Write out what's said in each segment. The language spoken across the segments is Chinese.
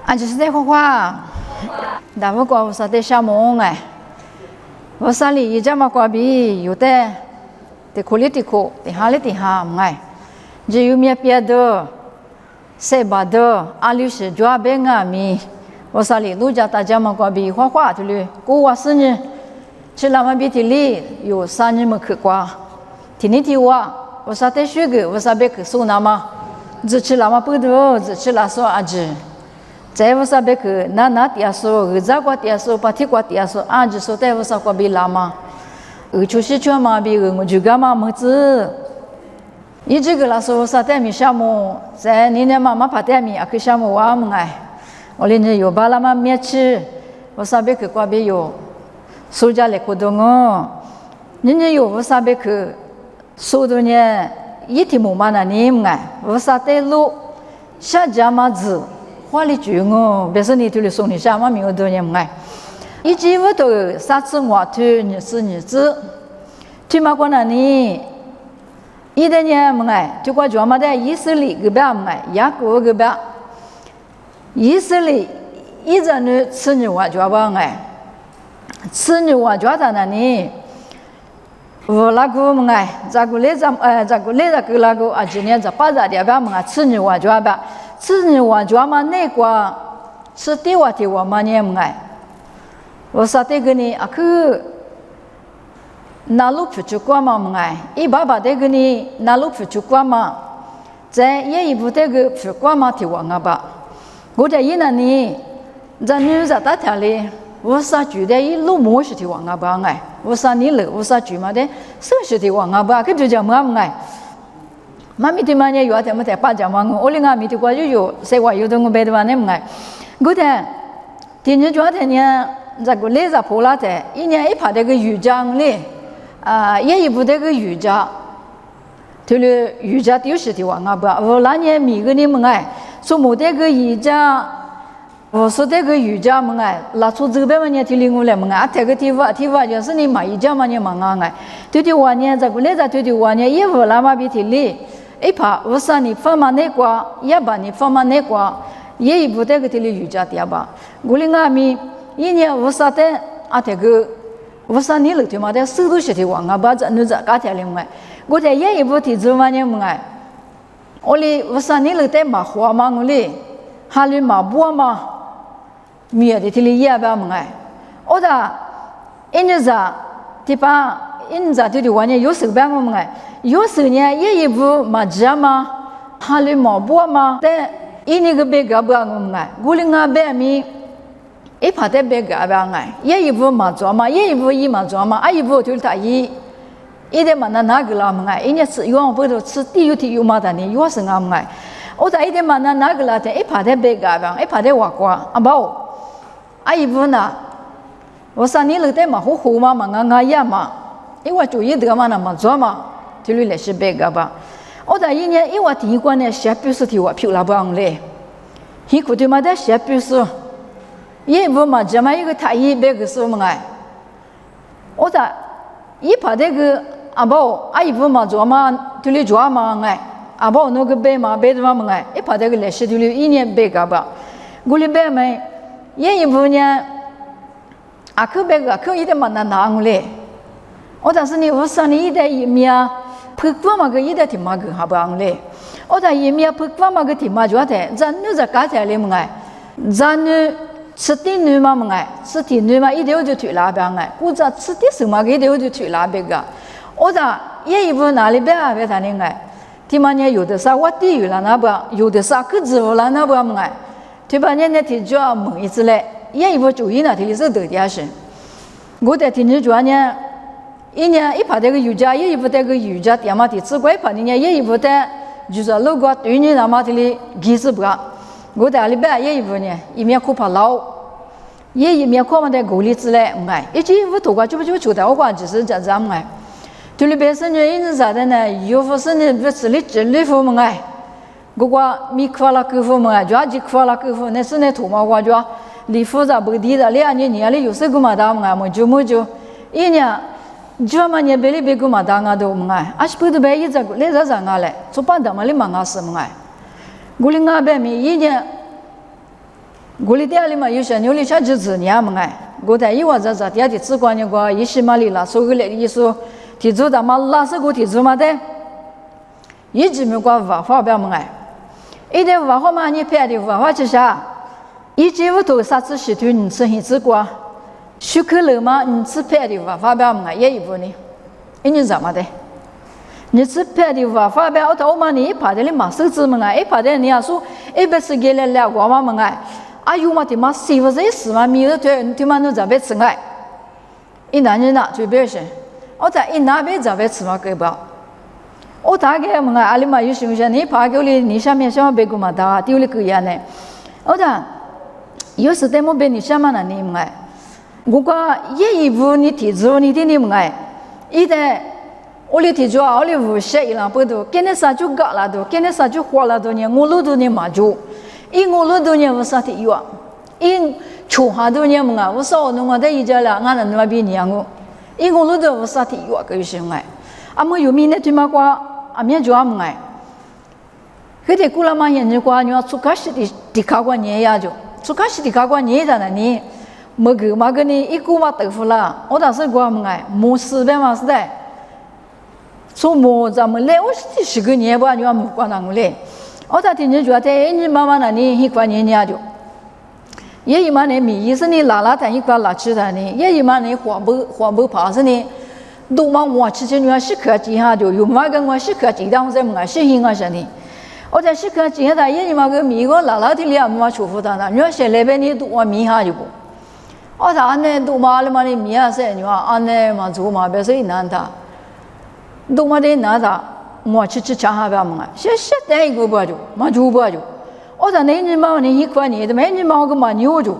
俺就是在画画，但不过我说在小梦哎，我说里一家嘛挂比有的，的苦里的苦，的哈里的哈哎，只有面别的，谁把的阿里是抓别个米，我说里路家大家嘛挂比画画的哩，过我生日，吃那么比的哩有生日么去挂，天天听我说在学个，我说别去送那么，只吃那么不多，只吃那说阿子。在我说别去，那点说，儿子过点说，把体过点说，俺就说在我说过比拉嘛，就是专门比我就干嘛么子，一这个啦说我说在米项目，在你那妈妈把在米啊去项目玩么哎，我连着有把拉嘛面吃，我说别去过比有，暑假来活动哦，人家有我说别去，说的呢，一天没嘛那你么哎，我说在路下家嘛子。花里住我，别说你头里送你下嘛没有多年买，以前我都三次我推日子，推嘛过那里，一代年买，就过专门在以色列个边买，雅各个边，以色列一直呢吃你我抓吧买，吃你我抓到那里，我那个买，这个来个那个啊，今年这八十点半买吃你我抓吧。吃你我抓嘛那个吃的我嘛呢买，我说这个呢啊去哪路出去过嘛买，一把这个呢哪路出去过嘛，在也一部这个出过嘛的我啊吧，我在一那呢，在女在大条里，我说住的一路模式的我啊吧哎，我说你了，我说住嘛的是是的我啊吧，可就叫嘛买。妈咪对嘛呢？有啊，他们在巴掌嘛，我另外咪对过有，谁话有的我别的话呢么哎，我的，今年昨天呢，这个来着破了的，一年一排这个瑜伽嘞，也一部这个瑜伽，对了，瑜伽丢失的话啊不，我那年每个人么哎，说没这个瑜伽，我说这个瑜伽么哎，拉出这边么呢？听我来么哎，这个地方就是你买瑜伽么呢么啊哎，对的话呢，这个来着对的话呢，也不那么比的哩。一怕我说你放嘛那个，也把你放嘛那个，也一部这个的瑜伽的吧。我另外咪一年我说的啊这个，我说你了对嘛的手都是的往啊把这你这搞掉了嘛。我在也一部的做嘛呢嘛，我哩我说你了在马花嘛我哩，还哩马波嘛，米的里也吧嘛，我的一年在地方，一年在的话呢有手办我嘛。有时呢，也一部马甲嘛，还里毛波嘛，但一那个别个不我们哎，我另外别米，一排在别个不哎，也一部马甲嘛，也一部一马甲嘛，啊一部就是他一点嘛那个啦么哎，一年吃有不都吃有嘛的呢，有什么么哎，我在一点嘛那个啦的，一排在别个不，一排在外国啊不，啊一部呢，我说你那在嘛糊嘛俺也嘛，因为就一得嘛那马甲嘛。就是来是别个吧，我在一年一万第一关呢，写表示的我漂亮不嘞？he could do my that share piece. Ye Boma Jamaica Tai Beg so my. Oda Yipadeg about I Boma Joma to the Jama, about no good bema, bedmama, Epadeg Leshi in Begaba. Gully Beme, Ye Bunya I could beg a could eat a man and angle. Oda Sunny was sunny day, Mia, Pukamaga either Timagu Habangle. Oda Yemia Pukamaga Timajuate, Zanuza Catalemai. Zanu Sitting Numa, Sitting Numa ideo to la banga, Uza Sitisuma ideo to la bega. Oda Ye even Alibea Betaninga. Timania Yudasa, what do you lanaba? Yudasa could lanabamai. Tibanetti Jam, it's let Ye to Ina till is a dirty ashen. Good at Nijuania. Inya ipadega yuja ye ipotega yuja yamati tsugwai paninya ye ipote juza logo tuni namatili gizbra goda liba ye iponya imia kupa lao ye imia koma de goli zle ngai ichi vuto gwa jubu chu da gwa ji shi zha ngai tuli be sen ye in za de ne yu fu sen ne zli zli fu ngai gwa mi kwala ku fu ngai jwa ji kwala ku fu ne sen ne tu ma gwa jwa li fu za bu di da le ani ni ali yu se gu ma da ngai mo ju inya Germany beli begu madanga do mengai. Ashpudu bayi zagu leza zangale. Sopan damali mangasa mengai. Gulinga be mi inya 我里店里嘛有些牛里下日子年嘛哎，我在一晚上在店的只管那个一些嘛里啦，所以来一说提出的嘛拉是个提出嘛的，一直没过文化表嘛哎，一点文化嘛你拍的文化之下，一直不头啥子系统你是很直观，许可了嘛你只拍的文化表嘛哎也一部呢，你怎么的？你只拍的文化表，我嘛你一拍的你嘛手指嘛哎，一拍的你要说一辈子给了我嘛哎。啊，有嘛的嘛，媳妇这事嘛，米的对嘛，侬这边吃爱，一男人呐最表现，我在一那边这边吃嘛给不？我大概嘛，阿里嘛有什么些，你爬过来，你下面想别个嘛大，丢了个样呢？我讲有时在么边你下面那你们哎，我讲一步你提出你的你们哎，一旦我里提出啊，我里无些一两不多，今天啥就搞了多，今天啥就花了多年，我路多年嘛就。因我老多年我啥体有啊？因穷哈多年嘛，我少弄我在一家了，俺那边年我，因我老多我啥体有啊？个有些哎，啊么有明年对嘛瓜，啊明就啊么哎，可得过了嘛研究瓜，你要出开始的考过年呀就，出开始的考过年的呢你，么个你一股嘛豆腐啦，我当时瓜么哎，没事呗嘛是的，从么咱们来，我是个年吧，你要么瓜那个来。我在听你说的，你妈妈那里一块年就，也一嘛呢米意思呢拉拉谈一块拉起的呢，也一嘛呢黄不爬是呢，都嘛我其实你要是客气哈就，有嘛跟我是客气，但我在么是应啊是呢，我在是客气的，也一嘛个米个拉拉的了么舒服的呢，你要是那边你都我米哈就不，我在安呢都嘛了嘛呢米啊是你话安呢嘛做嘛别是难的，都嘛的难的。我去吃哈边嘛，现在一个不就，嘛就不就，我在那你妈你一块年的，没你妈个嘛牛就，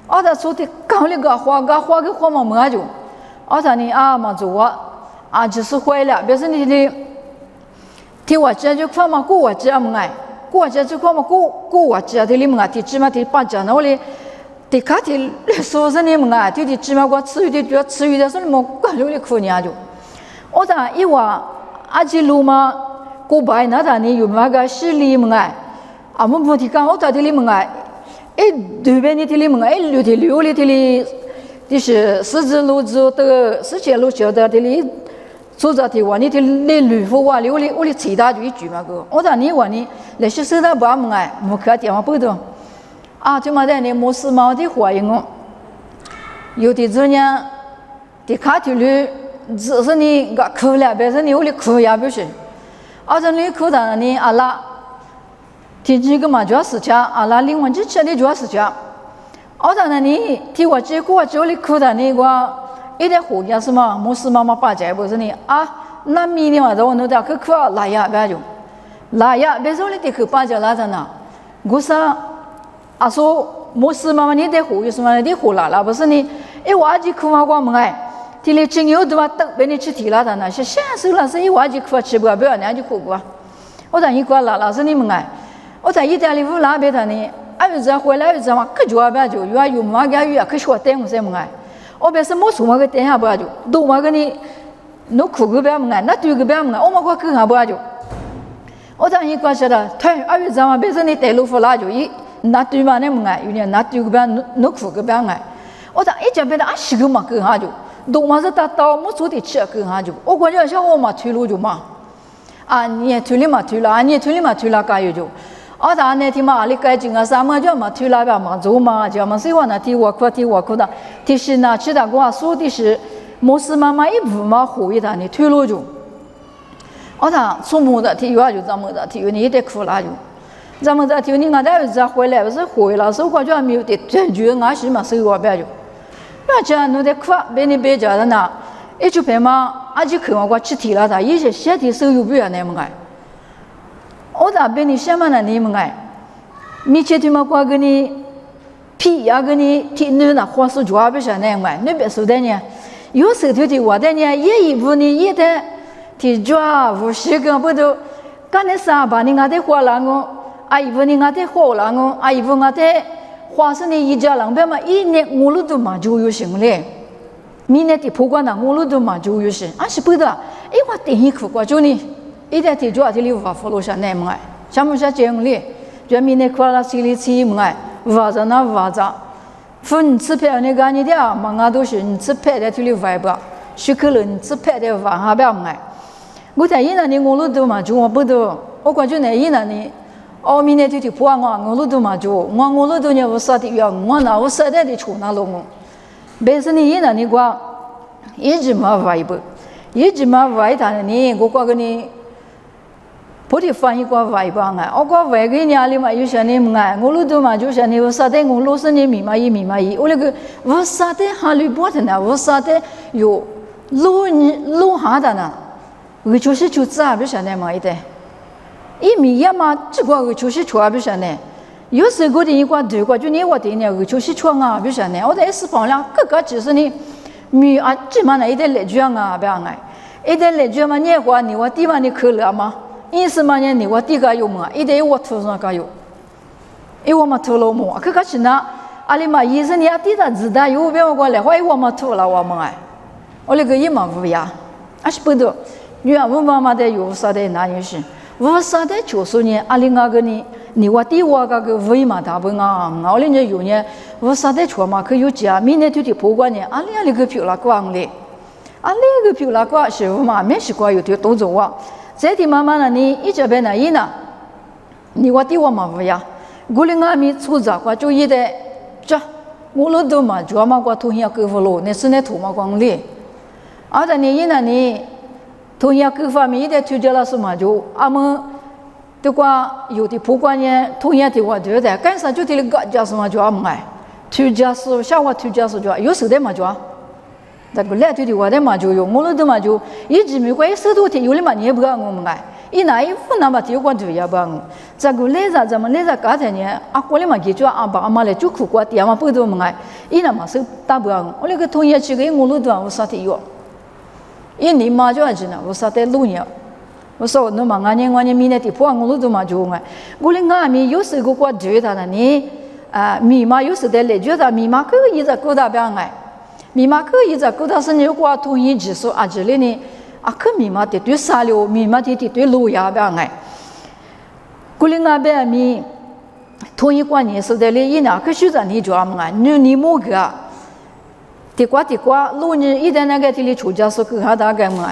我在说的搞了个花嘛就，我在你啊嘛做啊就是坏了，别是你的，听我讲就看嘛，过我讲嘛哎，过我讲就看嘛过我讲的里嘛，的起码的把讲那里，的看的说是你嘛哎，的起码我吃的主要吃的是你们搞了的苦年就，我在一话。阿吉路嘛，过白那他呢有嘛个势力嘛哎，啊我不提讲我到底里嘛哎，对边你的里嘛哎，六里的里，就是十字路子的世界路晓得的里，做着的话你的那旅服话里我里其他就一句嘛个，我讲你话你那些手段不嘛哎，没看电话不懂，啊就嘛在你没事嘛的怀疑我，有的这样的卡条路。只是你个哭了，别是你屋里哭也不行。而且你哭的你阿拉，天气个嘛主要是吃，阿拉另外就吃的主要是吃。而且呢你听我这个这里哭的你个一点火呀是嘛，没事妈妈把这不是你啊，那明年嘛在我那点去哭来呀别就，来呀别说你得去把这拉着呢，我说啊说没事妈妈你得火有什么你火了不是你，我阿姐哭嘛我们哎。提里真有的话，等别人去提了的那些，现在老师一挖就哭吃不了，不要那样就哭过。我在一块老师你们哎，我在意大利屋那边的呢，阿有在回来有在嘛，可就阿边就有嘛个有可学点我什么哎，我别是没什么个点下不就，都嘛个你，侬哭个边么哎，那对个边么哎，我嘛快哭下不就。我在一块说的，对，阿有在嘛，别是你带路夫拉就一，那对嘛那么哎，有点那对个边侬哭个边哎，我在一家边的阿西个嘛哭下就。都嘛是达到没做的吃个哈就，我感觉像我嘛退路就嘛，啊你退了嘛退了，啊你退了嘛退了加油就，啊咱那天嘛阿里改进啊啥么就嘛退了吧嘛做嘛就嘛喜欢那天我哭的，其实呢其他我说的是，没事妈妈一步嘛回一趟你退路就，啊咱从么的天有啊就咱们的天有你也得哭了就，咱们的天你俺在儿子回来不是回了，所以我觉得没有的证据，俺是嘛手我边就。那这样，侬在哭，别人别家的呢，一就别嘛，阿就看我去提了他，一些身体手又不要那么哎，我在别人什么呢那么哎，米切他妈光给你皮呀给你提你那话说就不是那么哎，你别说的呢，有时候的话的呢，也一部呢也得提抓无习惯不都，干那啥把你俺的话了我，啊一部你俺的话了我，啊一部俺的。花生呢，一家人别嘛，一年我路都嘛就有行嘞，明年的不管呢，我路都嘛就有行，俺是不的，我等一口过就呢，一点提住啊，这里无法follow下那么哎，像不像这样嘞？就明天快乐心里起来，哇着那哇着，分吃配那个你的啊，忙啊都是你吃配的，这里外边，许可了你吃配的哇哈边来。我在伊那里我路都嘛就我不都，我感觉那伊那里，哦明天就破我路都嘛就我路都呢我啥的要我那我啥的出那路我，但是你伊那里话，一直嘛外不，一直嘛外头呢，我感觉你。不提翻译过外邦啊，我过外个伢里嘛有些呢么我路都嘛就些呢，我啥的我路是呢密码一，我那个我啥的哈里波的呢，我啥的有路下的呢，我就是就咋不是呢嘛一点，一米呀嘛，这个我就是错不是呢，有时候的一块对块就你我的呢，我就是错啊不是呢，我在是旁边各个就是呢，米啊这嘛呢一点来讲啊不要爱，一点来讲嘛你话你我地方你去了吗？意思嘛呢？你我第个有么？一点我头上个有，因为我们头了么？可是呢，阿里嘛，意思你第个知道有别我过来，怀疑我们头了我们哎，我那个也嘛不呀，还是不多。你看我妈妈的有啥的那也是，我啥的就是呢，阿里那个呢，你我第我个为嘛大不啊？我人家有呢，我啥的错嘛？可有家，明天就得不管呢，阿里那个漂亮光嘞，阿里那个漂亮光是我嘛没习惯有点动作啊。这地妈妈呢，你一直边呢，伊呢，你我对我嘛不呀？我哩阿咪出杂话就一的，这我老多嘛，就嘛过同样购物咯，那是那土嘛光哩。而且呢，伊呢你同样购物咪一的推荐了什么就阿们的话有的不管呢，同样的话对的，干啥就得个叫什么就阿们哎，推荐是下午推荐是就有时的嘛就。那个来对的话的嘛就有，我老多嘛就一直没关系，手头的有的嘛你也不讲我们哎，一拿一副那么丢过对也不讲我，这个来着咱们来着刚才呢，啊过来嘛给就阿爸阿妈来就苦过，爹嘛不多我们哎，一那嘛手打不讲我那个同学去个我老多我啥的有，一年嘛就还是呢，我啥的路呢，我说那嘛俺年明年的破我老多嘛就哎，我哩俺们有时候过对他呢你啊密码有时候来觉得密码可以在勾搭边哎。密码可以在高大上有过同意技术啊，这里呢啊，可密码的对啥了？密码的对路呀边哎，古里那边咪同意过年是的哩，一年可选择你就阿么啊，你某个，的瓜路呢一旦那个地里出家是更好大概么？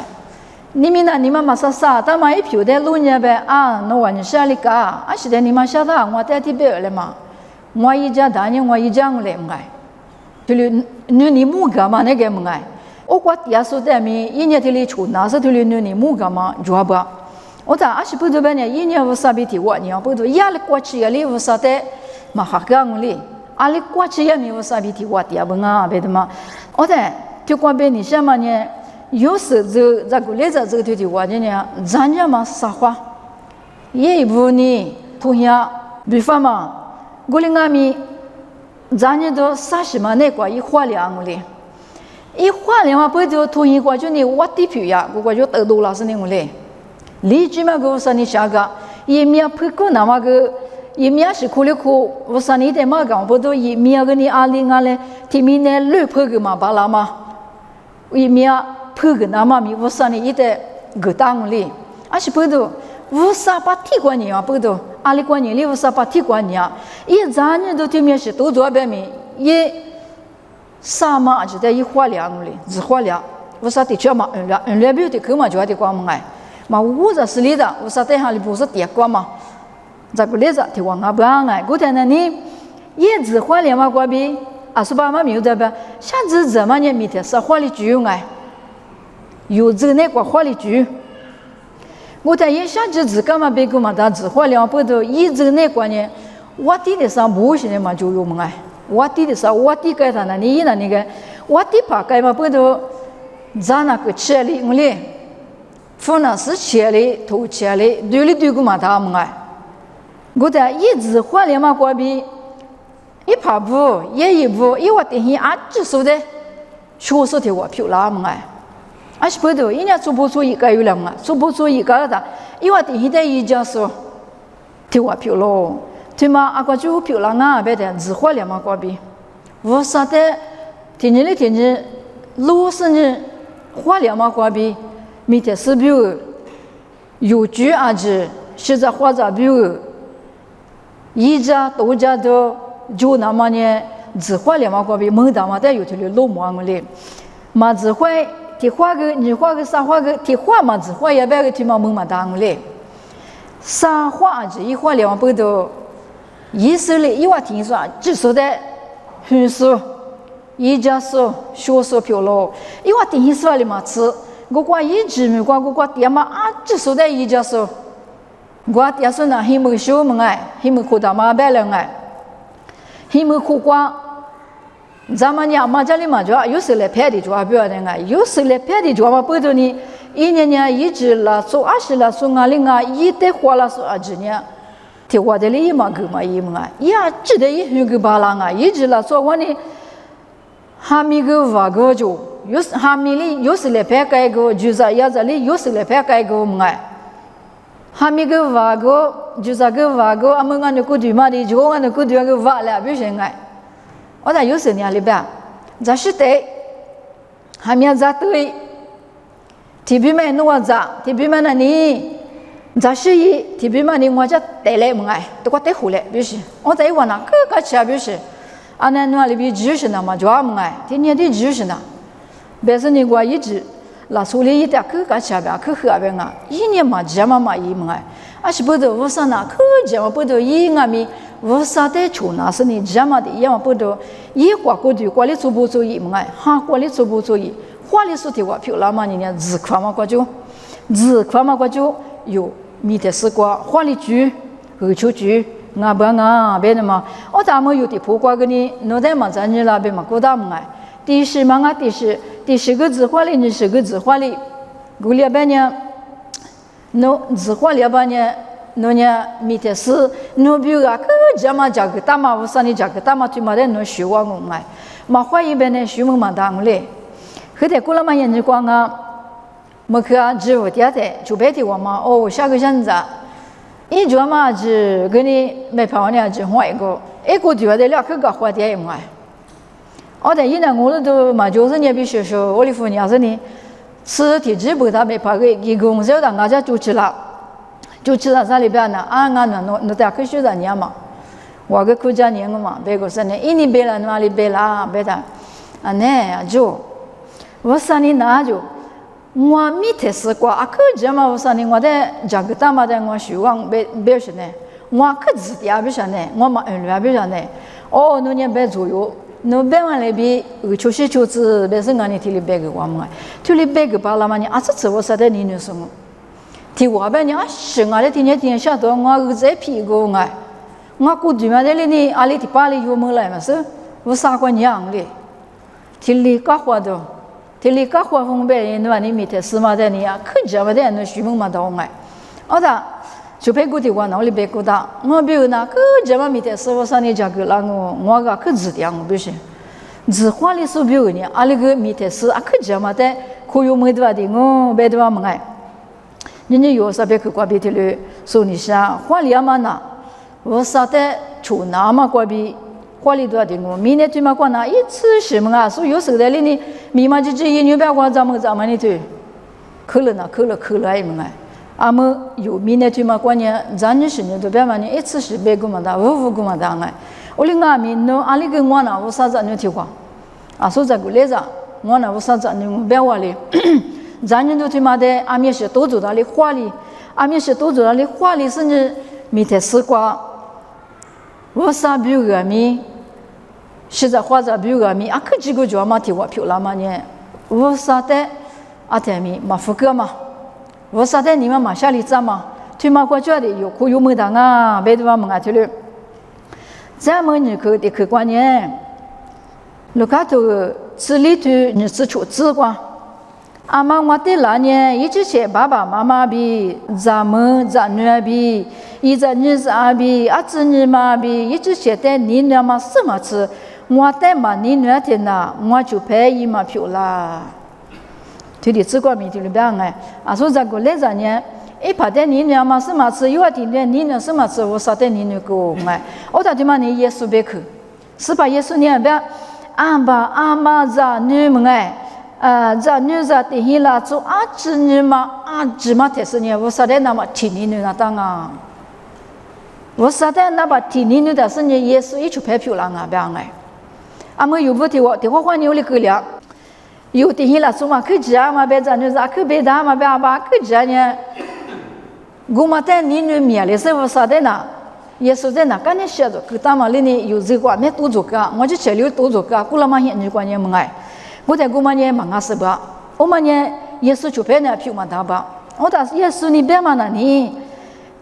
你们呢？你们嘛啥？他们一票的路呢呗啊，那我你下里个啊，是的，你们下他我带的别了嘛，我一家大人我一家来么哎。就是你木干嘛那个么哎？我过第二说的咪一年的里出，那是就是你木干嘛做不？我在二十不多半年，一年我啥别提我，你要不多，压力过去压力我啥的，嘛哈个我哩，压力过去也没我啥别提我第二不啊，别的嘛。我在就光别你什么呢？有时就这个来着这个的话呢，咱家嘛啥话，也不呢，同样比方嘛，我哩阿咪。咱家都30嘛，那个一花两哩，一花两嘛不就同一个就你我的票呀，我就得多了是那个嘞。你起码给我说你下个，一面不够那么个，一面是苦的苦，我说你得嘛讲不都一面个你阿里嘞，前面呢乱破个嘛巴拉嘛，一面破个那么咪，我说你一得个当哩，而是不都。无啥把提过你啊，不都？阿里过年里无啥把提过你啊？一咱人都对面是都做白面，一啥嘛就在一花两里，只花两，无啥的确嘛，两边的口嘛就要的光嘛哎，嘛我这是里的，无啥在下里不是点光嘛，这个例子的光啊不安哎，古天呢你一只花两嘛过比，啊是把嘛没有的吧？下次怎么呢？明天是花里聚哎，有这那个花里聚。我在一下子自干嘛别个嘛，他只花两百多，一直那个呢，我地的上不行的嘛就有么哎，我地的上我地盖他那你那个，我地怕盖嘛不都，咱那个钱里我嘞，付那是钱里投钱里，对里对个嘛他么哎，我在一直花两嘛过比，一怕不也一不，一我等于啊只说的，确实的我漂亮么哎。还是不多，人家做不出一个有了嘛，做不出一个了的，因为第一代一家说，听我漂亮，对嘛？阿个就漂亮啊，别的只花两嘛过比，我啥的，天天路上呢花两嘛过比，每天是比如， 요주 아주 시작 화자 비우 一家多家都就那么呢，只花两万块币，门大嘛带有条路忙嘞，嘛只会提花个你花个啥花个提花嘛只花也别个提嘛门嘛当嘞，啥花只一花2万8多，一手嘞一万听说只说的很少。一家说小说票咯，因为第一说里嘛吃，我挂一直没挂，我挂爹妈只说的一家说，我爹说那还没小么哎，还没苦大妈白了哎，还没苦瓜，咱们家嘛家里嘛就有时来拍的就不要的哎，有时来拍的就嘛不多呢，一年年一直了做20了做哪里啊，一得花了做20年。听我的里嘛个嘛一么哎，呀，只得一很个巴郎啊，一直了做完呢。哈米个瓦个就有时哈米里有时来拍改个，就是伢子里有时来拍改个么哎，哈米个瓦个就是个瓦个，俺们俺那个对嘛的，就俺那个对个瓦了，不是哎，我那有时呢里边，咱是的，哈米咱对，提比嘛弄咱，提比嘛那你，咱是一提比嘛你我家带来么哎，都给带回来，不是，我在玩那个吃不是。俺那那里边就是那么抓么哎，天天的就是那，别说你我一直，那手里一点去干下边去喝边啊，一年嘛这么一么哎，而是不得我上那去这么不得一俺们我上的出那是你这么的，也么不得一挂过去挂里做不做一么哎，哈挂里做不做一，花里说的话漂亮嘛，你呢自夸嘛挂就，自夸嘛挂就有米的丝瓜，花里煮，后秋煮。我不啊，别的嘛，我咱们有的破瓜个呢，脑袋嘛咱你那边嘛过大么哎，第10嘛啊第10个字花里，20个字花里，过了半年，侬字花了半年，侬呢米的是，侬比如啊，个这么讲个大嘛，我说你讲个大嘛，对嘛的侬学我我哎，嘛花一边呢学么嘛当嘞，后头过了嘛人光啊，么去啊，只有第二天就白的我嘛，哦，下个现在。一桌嘛是给你买票呢，就换一个就要得2个花点一块。我在呢，我都嘛就是你必须说，我的父娘是呢，吃体质不他买票个一共小的，俺家就吃了啥里边呢？俺那大科学的年嘛，我个国家年个嘛，别个说呢，一年别了哪里别了，别的，啊呢就，我说你哪就。我米特斯瓜，可这么我说呢，我在这个大马的我希望别说呢，我可自己也不说呢，我嘛也不说呢。哦，侬也别左右，侬别往那边就是别是俺你提里别个我们，提里别个把那么呢，这我说的你那什么？提我别呢，是俺的天下头我在屁股哎，我估计嘛这里呢，阿里提巴里有么来嘛是，我啥个娘嘞？提里搞活的。这里搞花风别人话你米特斯嘛的你啊，可这么的人许梦嘛到哎，我的就别个的话，那里别个的，我比如那可这么米特斯我说你这个那我个可指定我不是，只花里手比如呢，阿里个米特斯啊可这么的，可有没得话的我别的话么哎，人家有啥别个挂别的了，说你是啊，花里嘛那，我说的出那么挂别。花里多少的我，明年对嘛过那一次什么啊？所以有时候在里呢，密码就一年半过咱们的对，扣了哎么哎，俺们有明年对嘛过年，咱们10年都别嘛呢，一次是别个嘛的，5个嘛的哎，我哩俺们侬阿里个我那我啥子你听过？啊，说这个来着，我那我啥子你别话哩，咱们都对嘛的，俺们是多做到哩花里，俺们是多做到哩花里是呢，没得丝瓜，我啥比如俺们。现在花在比如讲，啊，可几个就嘛提我漂亮嘛呢？我啥的啊，他们嘛福个嘛，我啥的你们嘛下里站嘛，对嘛国家的有苦有没的啊，别的话么啊去了。咱们你可的客观呢，路卡头这里头你是出资光，阿妈我的那年一直是爸爸妈妈比，咱们咱女儿比。一直女子阿比，阿子女嘛比，一直写的你娘嘛什么子，我带嘛你女的呐，我就陪伊嘛票啦。对的，这个问题里边哎，啊说这个来着呢，一拍的你娘嘛什么子，有点的你娘什么子，我说的你女个哎，我打对嘛你耶稣别去，是把耶稣呢别，阿爸阿妈子女们哎。这女子的伊拉做阿子女嘛，阿子嘛，但是呢，我说的那么听你女那当啊。我实在那把提你的是你耶稣一出拍漂亮啊，别哎。阿么有不提我，提我话你有哩个了，有提起来说嘛，去家嘛别咱就是去别打嘛别阿爸去家呢。我嘛在你女面里是不是的呢？耶稣在哪干的写着，去他嘛里呢有这个没多做个，我就切留多做个，过了嘛现你关键么哎，我在我嘛呢忙啊是吧？我嘛呢耶稣出拍呢票嘛大吧？我打耶稣你别嘛那你。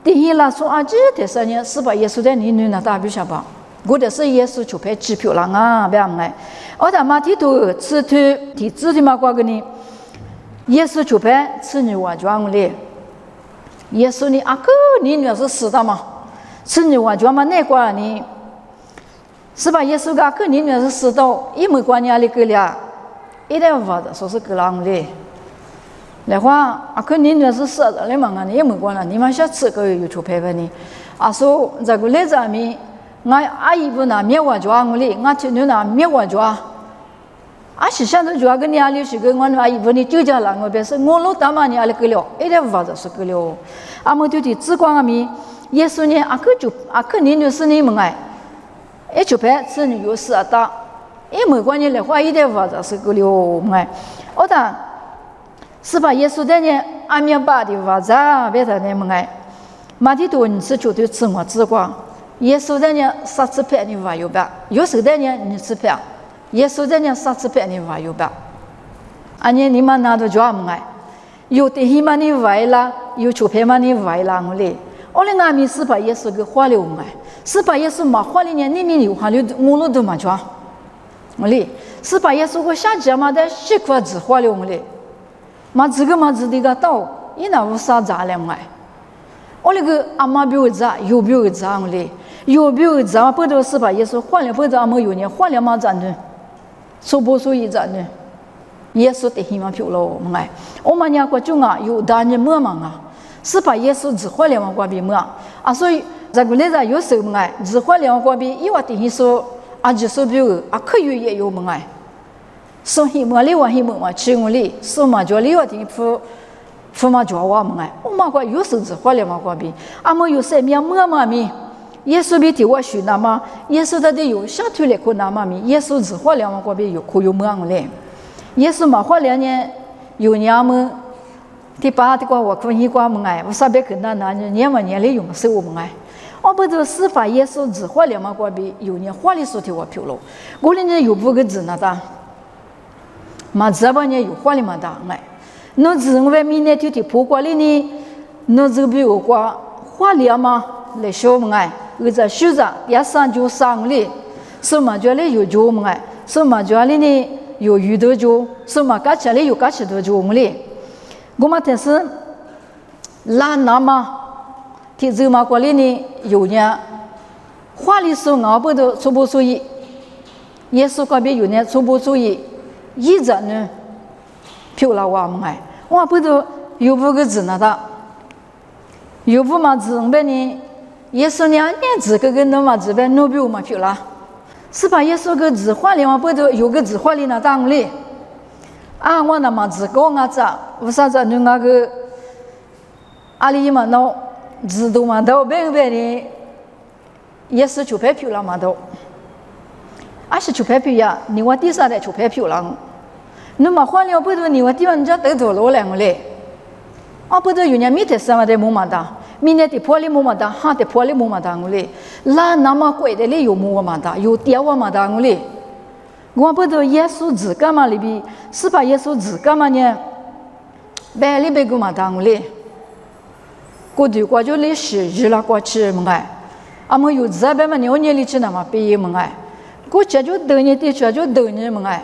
第一啦，说啊，这第三年是把耶稣在你女那大表下吧？我的是耶稣就拍支票了啊，别来。我他妈提头吃头提子的嘛，挂个呢？耶稣就拍吃女娃装嘞。耶稣你啊个你女是死的嘛？吃女娃装嘛那挂呢？是吧？耶稣个你女是死的，一没关系里个了，一点无法的说是个啷嘞。来话啊，可你那是死的，来嘛啊，你也没管了，你们下次可以有出牌吧你？啊，说这个来咱们，我阿姨不拿灭我抓我哩，我听你拿灭我抓，啊，是现在抓个你阿里是个我阿姨不你就叫了我别说，我老大嘛你阿里个了，一点无法子是个了，啊，么就的只光阿米，耶稣呢啊可就啊可你就是你们哎，一出牌是你有死的，也没关系来话一点无法子是个了哎，我讲。是吧？耶稣在呢，阿弥巴的话咋别他那么爱？马蹄多你是绝对吃我吃光。耶稣在呢，啥吃饭你话有吧？有时在呢，你吃饭。耶稣在呢，啥吃饭你话有吧？安尼你们拿到家么爱？有的起码你坏了，有出牌嘛你坏了我嘞。我嘞阿弥是把耶稣给花了我爱，是把耶稣嘛花了呢，你们有花了我了都嘛家。我嘞是把耶稣给下家嘛的习惯只花了我嘞。嘛这个嘛这个刀，伊那无啥杂了嘛？我那个阿妈比我杂，有比我杂我嘞，有比我杂，不都是把耶稣换了，不都阿妈有呢，换了嘛咋呢？说不说一咋呢？耶稣得希望票了嘛哎，我们家国中啊有大人么嘛啊，是把耶稣只换了嘛国比么啊？所以这个来着有时候嘛哎，只换了嘛国比，伊话等于说啊就是比我啊可有也有嘛哎。说希望里话希望嘛，吃我里，说嘛叫里话听父嘛叫我们哎，我嘛个有时子花了嘛个比，阿么有生命么嘛咪，耶稣比替我选那么，耶稣他的有下推来可那么咪，耶稣只花了嘛个比有可有么样嘞，耶稣嘛花了呢，有娘们，第八的个我可以挂么哎，我啥别跟那年嘛年里用手么哎。我不知司法耶稣只花了嘛个比，有年花里说替我票了，我哩呢有不个字那的。嘛，这帮人有花里嘛大哎，那只我们明年就提破过里呢，那这比我过花里嘛来说嘛哎，我在学着也上就上里，什么叫里有就嘛哎，什么叫里呢有鱼的就，什么搞起来有搞起的就嘛哩，我们但是拉那嘛，提这嘛过里呢有呢，花里说我不都初步注意，耶稣那边有呢初步注意。一直呢，漂亮话么哎，我不都有不个字那的，有不嘛字边呢，耶稣娘年字个个那嘛字边那比我嘛漂亮，是把耶稣个字画里嘛不都有个字画里那当里，啊我那嘛字高我咋，为啥子那个阿里嘛那字都嘛都边边呢，耶稣就拍漂亮嘛都。还是出牌票呀？你话第三代出牌票了，那么换了不多，你话地方人家得多了来我嘞，啊不多有年明天什么的木嘛的，明年的破里木嘛的，哈的破里木嘛的我嘞，那那么贵的嘞有木嘛的，有电话嘛的我嘞，我不多耶稣字干嘛里边，是把耶稣字干嘛呢？白里边个嘛的我嘞，过去过就历史日了过去么哎，啊么有这边嘛牛年里去那么毕业么哎。过去就等你，的确就等你们哎，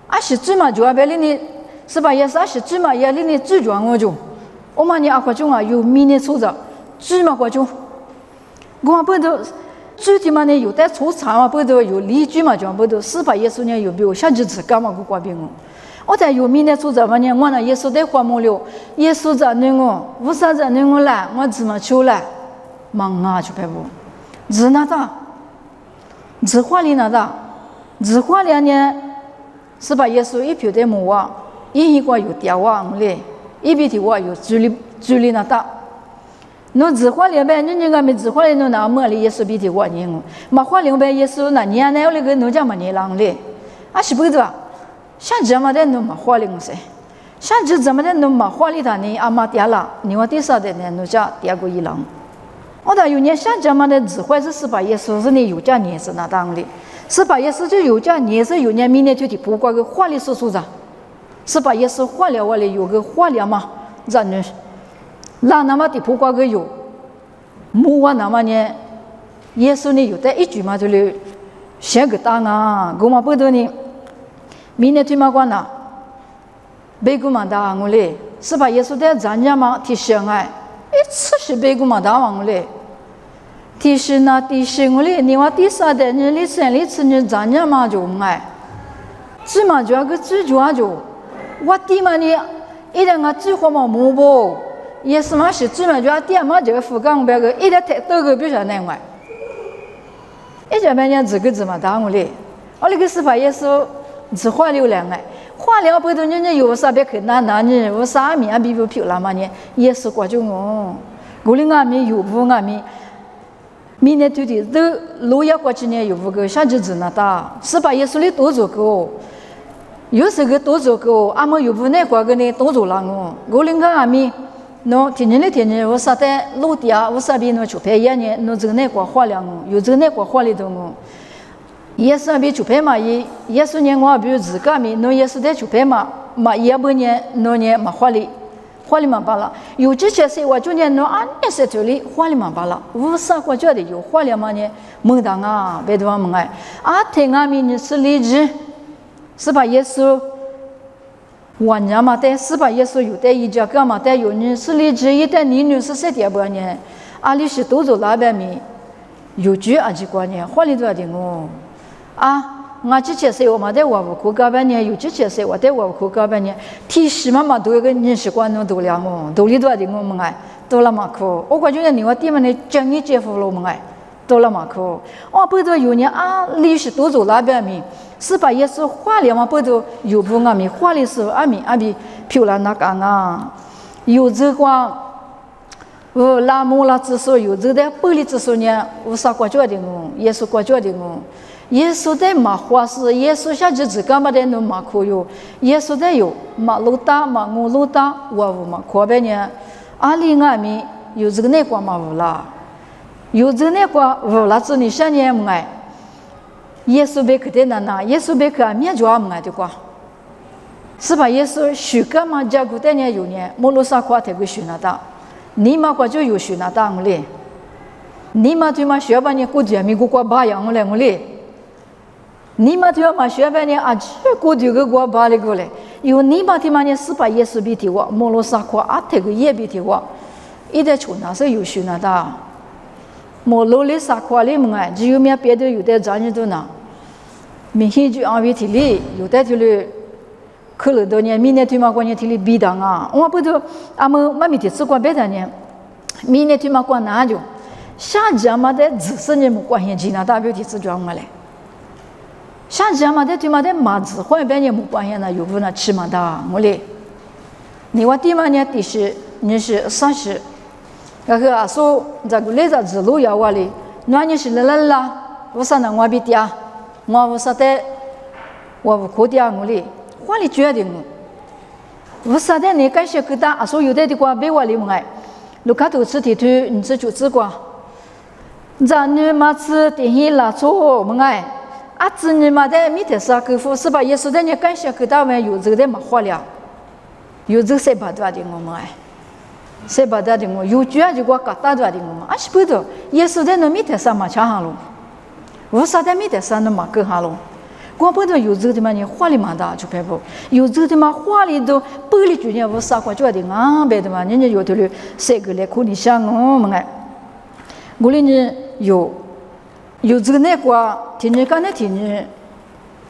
啊是最嘛主要别哩你，是吧？也是啊是最嘛也哩你最主要我就，我们你阿国中啊有明年出着，最嘛国中，我不都最起码呢有在出场嘛，不都有例句嘛，就不都是吧？耶稣呢有比我下日子干嘛个挂病我在有明年出着嘛呢，我那耶稣在花木了，耶稣在那我，无啥在那我来，我怎么出来？忙啊就别不，是那的。只花里那的，只花2年，是把耶稣一票的木啊，一个有电话嘞，一边的话有距离那的，侬只花两百，人家没只花了，侬拿么里耶稣比的话人哦，没花两百耶稣那年那那个侬家么年lang嘞，啊是不对吧？像这么的侬没花了我噻，像这么的侬没花里他呢，阿妈跌了，你话第啥的呢？侬家跌过一浪。我倒有年像这么的只花是把耶稣是你有家年是那当的，是把耶稣就有家年是有年明年就得不过个花里说着，是把耶稣花了我里有个花了嘛，让人。那么的不过个有，木啊那么呢，耶稣呢有的一句嘛就是写个答案，我们不多呢，明年对嘛关呐，别个嘛答案我嘞，是把耶稣的咱家嘛提醒哎，一次是别个嘛答案我嘞，提醒我嘞，你话第三的人里生里次人咱家嘛就哎，只嘛就个只就我的嘛呢，一定啊只话嘛木不。耶稣嘛是专门就点嘛这个副岗别个一点太多个比较难玩，一家半年这个怎么打我嘞？我那个是把耶稣只花流量哎，花了不多人家有啥别去拿呢？我啥面比不漂亮嘛呢？耶稣挂住我哩俺们有不俺们，明年对的都路要过去年有不个，啥就只能打，是把耶稣哩多做个，有时个多做个，俺们有不那挂个呢多做了我哩俺们。侬天天我啥在路底啊，我啥边侬就拍一年，侬这个那个花两，有这个那个花里头我，耶稣那边就拍嘛，耶稣年我比如自家面，侬耶稣在就拍嘛，嘛也不年侬年嘛花里嘛罢了，有这些事我就年侬安年是这里花里嘛罢了，我啥国家的有花里嘛呢？门当啊，别的门哎，啊听俺们是理智，是把耶稣。我娘嘛的，是把耶稣有的一家干嘛的有人是理智一代女是谁的不呢？阿里是都做那边面有句阿几过呢，花里多的我啊，我之前是我嘛的我不苦干半年，有之前是我的我不苦干半年，提示嘛都有个人习惯侬都了我，都里多的我们哎，都了嘛苦，我感觉你我地方的正义接福了我们哎，都了嘛苦，我不知有年啊，历史都做那边面。是把耶稣花了嘛？不都有不阿米花的时候，阿米漂亮那干啊！有这个，拉木拉之所有这的玻璃之所呢，我啥国家的我，耶稣国家的我，耶稣的马花是耶稣下去自干嘛的侬马可有，耶稣的有马路大马我路大，我无马可别呢，阿里阿米有这个那个嘛无啦，有这个那个无啦，这你想年么哎？耶稣被克的那，耶稣被克面就阿么的瓜，是吧？耶稣许个嘛，家古代呢有呢，摩罗萨夸这个许那大，你嘛过就有许那大我嘞，你嘛对嘛学半年过节咪过巴样我嘞我嘞，你嘛对嘛学半年啊这过节个过巴嘞过嘞，有你嘛对嘛呢是把耶稣比提我，摩罗萨夸啊这个也比提我，一代出那是有许那大。莫罗里萨夸里么哎，只有面别的有的咱人都拿，明天就安慰体里有的就里，可了多年，明年对嘛过年体里逼当啊，我不都俺们妈咪的吃过别的呢，明年对嘛过哪就，下家嘛的只是你们关系其他代表的是装么嘞，下家嘛的对嘛的马子换别人没关系呢，有不那吃嘛的我嘞，你话对嘛呢？第是你是30。那个阿叔在古来在指路要我哩，那你是啦，我啥能我比嗲，我啥的，我不可嗲我哩，话哩决定我啥的你感谢给他阿叔有的话别我哩么哎，卢卡图吃地图你这就知过，咱女嘛吃电线拉错么哎，啊子女嘛的米特啥客户是吧？耶稣的你感谢给他们有这个的嘛话了，有这个谁把多的我们哎。谁把他的我有主要就我搞大多的我嘛，啊是不的，耶稣在那米特上嘛强行咯，我啥在米特上那嘛更好咯，我不得有这个嘛你花里嘛大就拍不，有这个嘛花里头玻璃就呢我啥过就的啊别的嘛，人家有的了谁个来可你想我们哎，我哩呢有这个那个天天干那天天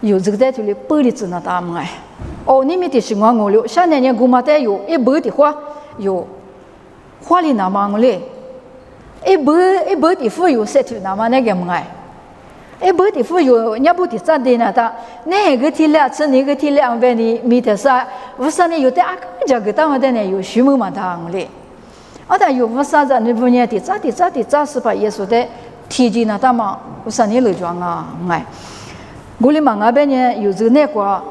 有这个在这里玻璃子那大么哎，哦你们的是我了，现在呢我嘛带有一百的花有。花里那么嘞，一百的富有谁去那么那个么哎，一百的富有人不的咋的呢？他那个体量吃那个体量呗，你米的啥？我说呢有的阿个这个当我的呢有许么嘛他嘞，我但有啥子你不念的咋是把耶稣的提进那大嘛？我说你来装啊，哎，我哩忙啊边呢有这那个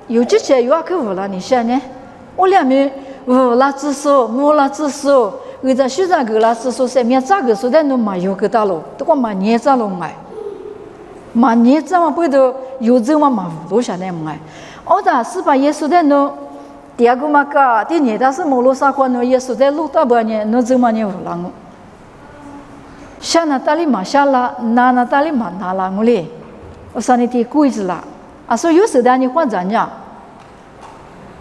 有之前有啊去无了你想呢？我两面无啦之手，无啦之手，为在学生个啦之手上面咋个说的侬没有个大路，都光蛮年咋弄哎，蛮年咋嘛不都有这嘛嘛无多想呢哎，我但是把耶稣的侬。第二个嘛个，第二但是马路上看侬耶稣在路大半年，侬怎么呢无啷个？下那大里嘛下啦，那大里嘛拿啦我哩，我说你提规矩啦，啊所以有时候你换怎样？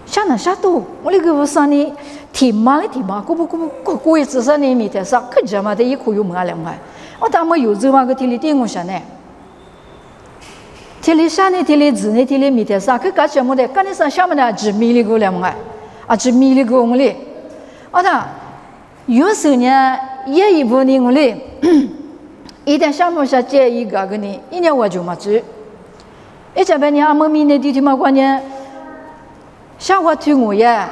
下那下多，我哩个我说你提嘛，个规矩上你面头上，可怎么的一口有么两块？我当么有这嘛个提里定我想呢？提里山呢，提里子呢，提里米头上，可搞什么的？干你上下面呢，只米里个两块，啊，只米里个我哩。我讲，有时候呢，也一部分我哩，一旦项目下接一个呢，一年我就没做。一这边呢，俺们明年地嘛关键，下我推我呀，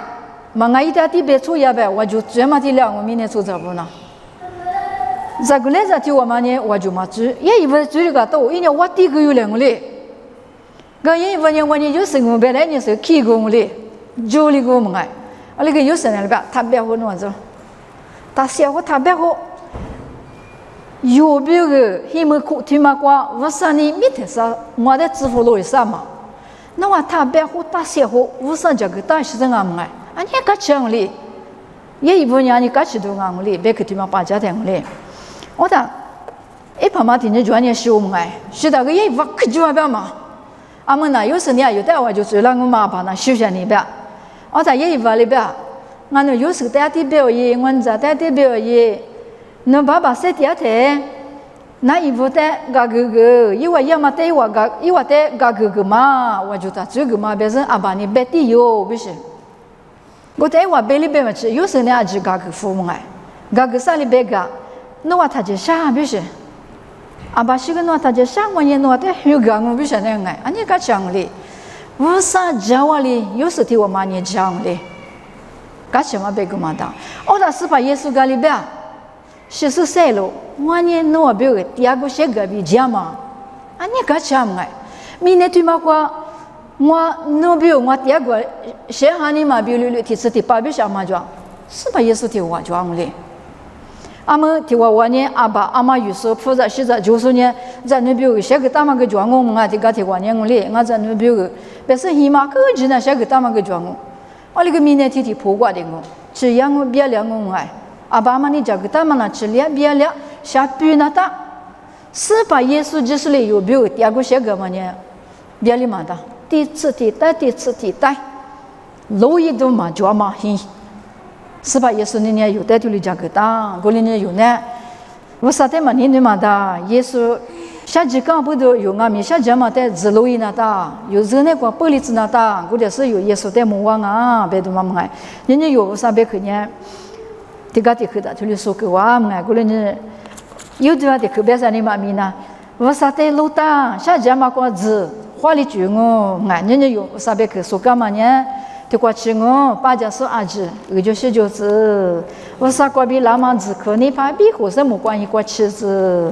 嘛俺一旦地别做也呗，我就专门的两我明年做这不呢？这个来这提我们呢，我就没做，也一部分做这个多，一年我第一个有两个哩。个因为我呢有时我本来就是开工哩，做哩个么哎，啊那个有时呢吧，他别好弄着，他小伙他别好，有别个他们听嘛话，我说你没得啥，我在支付了一啥嘛，那我他别好他小伙，我说这个大学生啊么哎，啊你搞钱哩，也一部分人你搞钱都硬哩，别个听嘛把家庭哩，我讲，一旁嘛听见专业修么哎，学到个也不可就那边嘛。俺们呢，有时呢，有的我就做了我妈把那休息那边，我在也一块里边，俺那有时带的表演，我在带的表演，那爸爸说第二天，那一部带个哥哥，一会要么带我个，一会带个哥哥嘛，我就在这个嘛边上阿爸你别的哟，不是，我带我别里边嘛去，有时呢就个哥父母哎，个哥啥里边个，那我他就想不是。阿爸是个诺，他就想我也诺的，有个我不晓得哎，俺也个讲哩，我啥讲话哩，有时听我妈也讲哩，个什么别个嘛当，我那是把耶稣个里边，14岁了，我也诺别个第二个些个比讲嘛，俺也个讲哎，明年对嘛话，我诺别我第二个些哈尼嘛别溜提第八别想嘛讲，是把耶稣听我讲哩。俺们听我呢，阿爸阿妈有时候负责现在就是呢，在那边有些个大妈个装我们啊，这个听我呢我哩，俺在那边有，但是起码个人呢些个大妈个装我，我那个明年天天破挂的我，只要我别了我哎，阿爸阿妈你这个大妈呢只了别了，下边那大，是把耶稣就是里有没有第二个些个嘛呢，别里嘛的，第一次替代，路一都嘛装嘛hin。是吧？耶稣那年有带头的这个当，过年有呢。我啥的嘛，你嘛的，耶稣下几刚不都有啊？米下几嘛的自路一那的，有热那个玻璃子那的，或者是有耶稣的魔王啊，别的嘛么哎，人家有啥别可呢？这个的可的，就里说个话么哎，过年有的话的可别啥你嘛米呢？我啥的路当下几嘛个字，话里句我哎，人家有啥别可说干嘛呢？就过去我把家说阿姐，也就是我啥个比老妈子可你怕比和尚没关系过妻子。